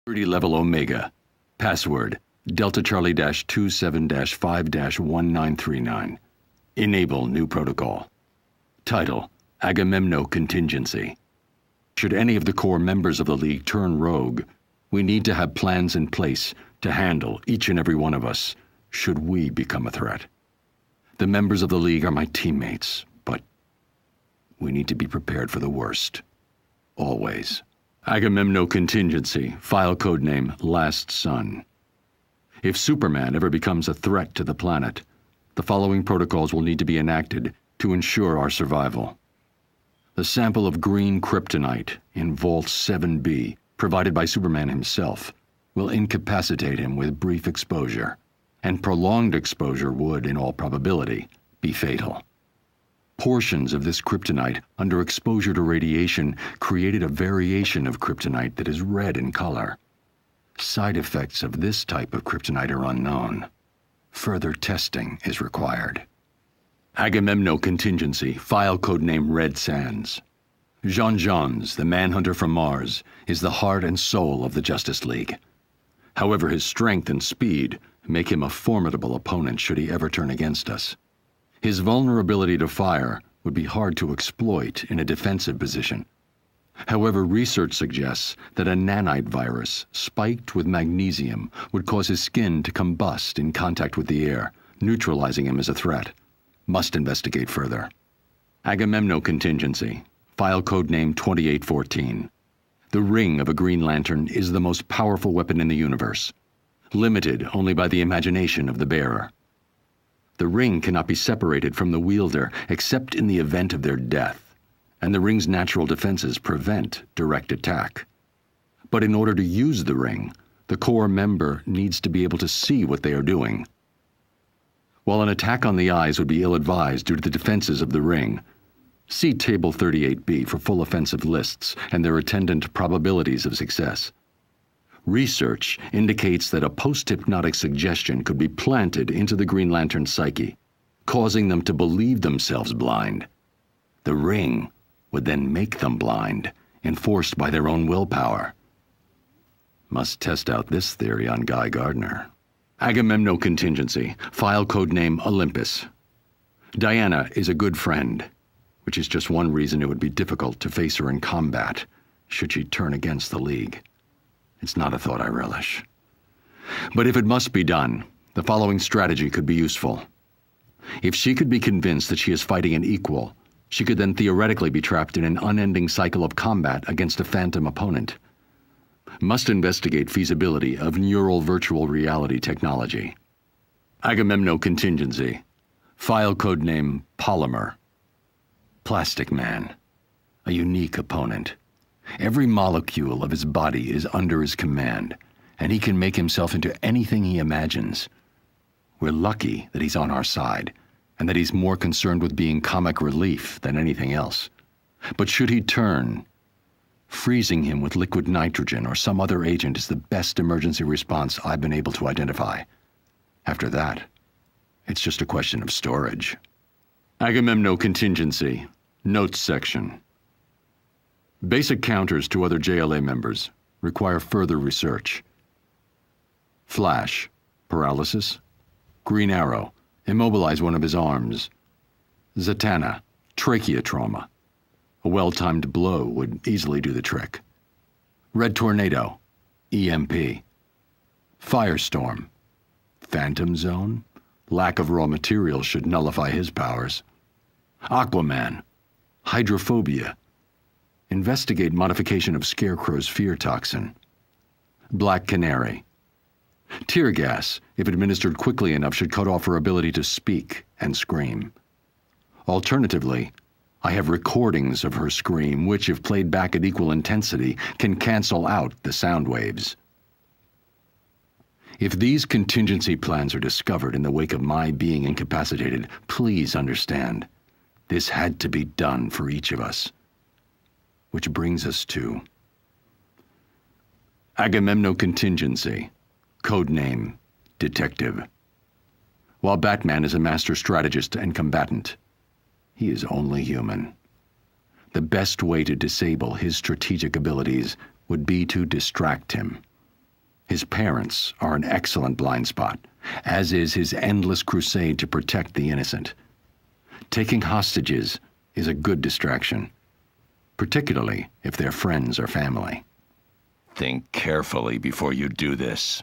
Security level Omega. Password Delta Charlie 27 5 1939. Enable new protocol. Title Agamemno Contingency. Should any of the core members of the League turn rogue, we need to have plans in place to handle each and every one of us should we become a threat. The members of the League are my teammates, but we need to be prepared for the worst. Always. Agamemno Contingency, file codename Last Son. If Superman ever becomes a threat to the planet, the following protocols will need to be enacted to ensure our survival. The sample of green kryptonite in Vault 7B, provided by Superman himself, will incapacitate him with brief exposure, and prolonged exposure would, in all probability, be fatal. Portions of this kryptonite, under exposure to radiation, created a variation of kryptonite that is red in color. Side effects of this type of kryptonite are unknown. Further testing is required. Agamemno Contingency, file codename Red Sands. Jean Johns, the manhunter from Mars, is the heart and soul of the Justice League. However, his strength and speed make him a formidable opponent should he ever turn against us. His vulnerability to fire would be hard to exploit in a defensive position. However, research suggests that a nanite virus spiked with magnesium would cause his skin to combust in contact with the air, neutralizing him as a threat. Must investigate further. Agamemno Contingency, file codename 2814. The ring of a Green Lantern is the most powerful weapon in the universe, limited only by the imagination of the bearer. The ring cannot be separated from the wielder except in the event of their death, and the ring's natural defenses prevent direct attack. But in order to use the ring, the core member needs to be able to see what they are doing. While an attack on the eyes would be ill-advised due to the defenses of the ring, see Table 38B for full offensive lists and their attendant probabilities of success. Research indicates that a post-hypnotic suggestion could be planted into the Green Lantern's psyche, causing them to believe themselves blind. The ring would then make them blind, enforced by their own willpower. Must test out this theory on Guy Gardner. Agamemno Contingency, file codename Olympus. Diana is a good friend, which is just one reason it would be difficult to face her in combat, should she turn against the League. It's not a thought I relish. But if it must be done, the following strategy could be useful. If she could be convinced that she is fighting an equal, she could then theoretically be trapped in an unending cycle of combat against a phantom opponent. Must investigate feasibility of neural virtual reality technology. Agamemno Contingency, file codename Polymer. Plastic Man, a unique opponent. Every molecule of his body is under his command, and he can make himself into anything he imagines. We're lucky that he's on our side, and that he's more concerned with being comic relief than anything else. But should he turn, freezing him with liquid nitrogen or some other agent is the best emergency response I've been able to identify. After that, it's just a question of storage. Agamemno Contingency, Notes section. Basic counters to other JLA members require further research. Flash, paralysis. Green Arrow, immobilize one of his arms. Zatanna, trachea trauma. A well-timed blow would easily do the trick. Red Tornado, EMP. Firestorm, Phantom Zone. Lack of raw materials should nullify his powers. Aquaman, hydrophobia. Investigate modification of Scarecrow's fear toxin. Black Canary. Tear gas, if administered quickly enough, should cut off her ability to speak and scream. Alternatively, I have recordings of her scream, which, if played back at equal intensity, can cancel out the sound waves. If these contingency plans are discovered in the wake of my being incapacitated, please understand, this had to be done for each of us. Which brings us to Agamemno Contingency, codename Detective. While Batman is a master strategist and combatant, he is only human. The best way to disable his strategic abilities would be to distract him, His parents are an excellent blind spot, as is his endless crusade to protect the innocent. Taking hostages is a good distraction, particularly if they're friends or family. Think carefully before you do this.